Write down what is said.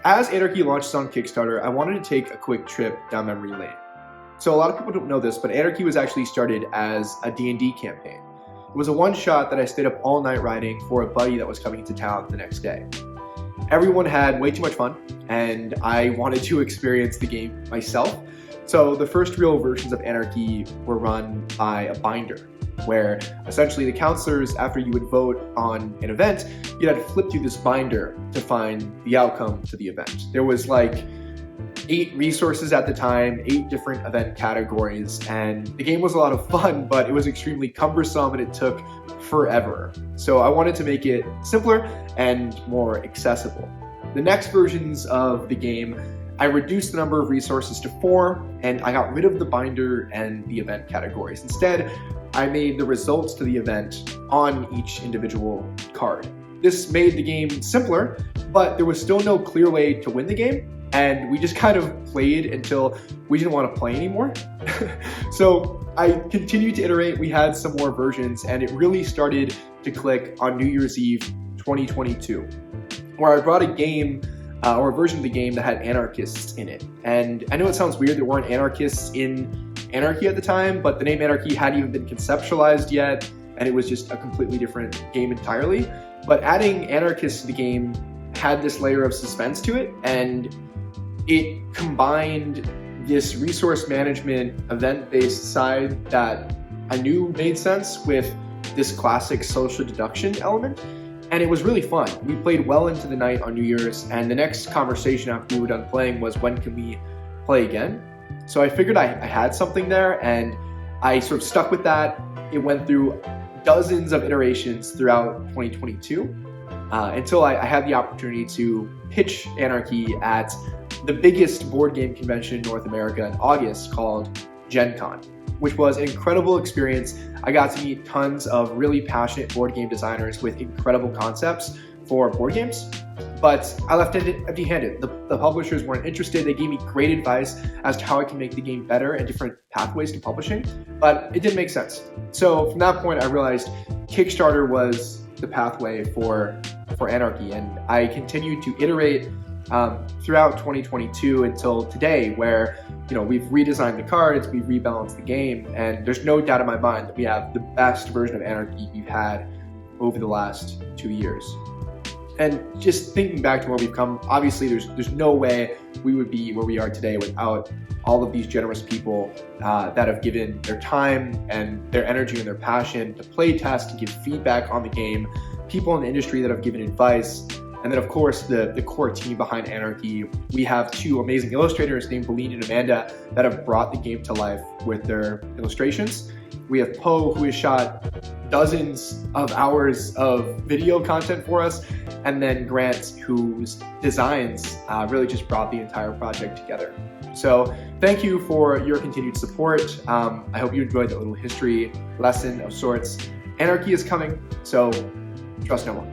As Anarchy launches on Kickstarter, I wanted to take a quick trip down memory lane. So a lot of people don't know this, but Anarchy was actually started as a D&D campaign. It was a one-shot that I stayed up all night writing for a buddy that was coming into town the next day. Everyone had way too much fun, and I wanted to experience the game myself. So the first real versions of Anarchy were run by a binder, where essentially the counselors, after you would vote on an event, you'd have to flip through this binder to find the outcome to the event. There was like 8 resources at the time, 8 different event categories, and the game was a lot of fun, but it was extremely cumbersome and it took forever. So I wanted to make it simpler and more accessible. The next versions of the game, I reduced the number of resources to 4, and I got rid of the binder and the event categories. Instead, I made the results to the event on each individual card. This made the game simpler, but there was still no clear way to win the game, and we just kind of played until we didn't want to play anymore. So I continued to iterate. We had some more versions, and it really started to click on New Year's Eve 2022, where I brought a game or a version of the game that had anarchists in it. And I know it sounds weird, there weren't anarchists in Anarchy at the time, but the name Anarchy hadn't even been conceptualized yet, and it was just a completely different game entirely. But adding anarchists to the game had this layer of suspense to it, and it combined this resource management event-based side that I knew made sense with this classic social deduction element. And it was really fun. We played well into the night on New Year's, and the next conversation after we were done playing was, when can we play again? So I figured I had something there, and I sort of stuck with that. It went through dozens of iterations throughout 2022 until I had the opportunity to pitch Anarchy at the biggest board game convention in North America in August, called Gen Con, which was an incredible experience. I got to meet tons of really passionate board game designers with incredible concepts for board games, but I left it empty-handed. The publishers weren't interested. They gave me great advice as to how I can make the game better and different pathways to publishing, but it didn't make sense. So from that point, I realized Kickstarter was the pathway for Anarchy, and I continued to iterate throughout 2022 until today, where we've redesigned the cards, we've rebalanced the game, and there's no doubt in my mind that we have the best version of Anarchy we've had over the last 2 years. And just thinking back to where we've come, obviously there's no way we would be where we are today without all of these generous people that have given their time and their energy and their passion to play test and give feedback on the game, people in the industry that have given advice, and then of course the core team behind Anarchy. We have 2 amazing illustrators named Beline and Amanda that have brought the game to life with their illustrations. We have Poe, who has shot dozens of hours of video content for us, and then Grant, whose designs really just brought the entire project together. So thank you for your continued support. I hope you enjoyed that little history lesson of sorts. Anarchy is coming, so trust no one.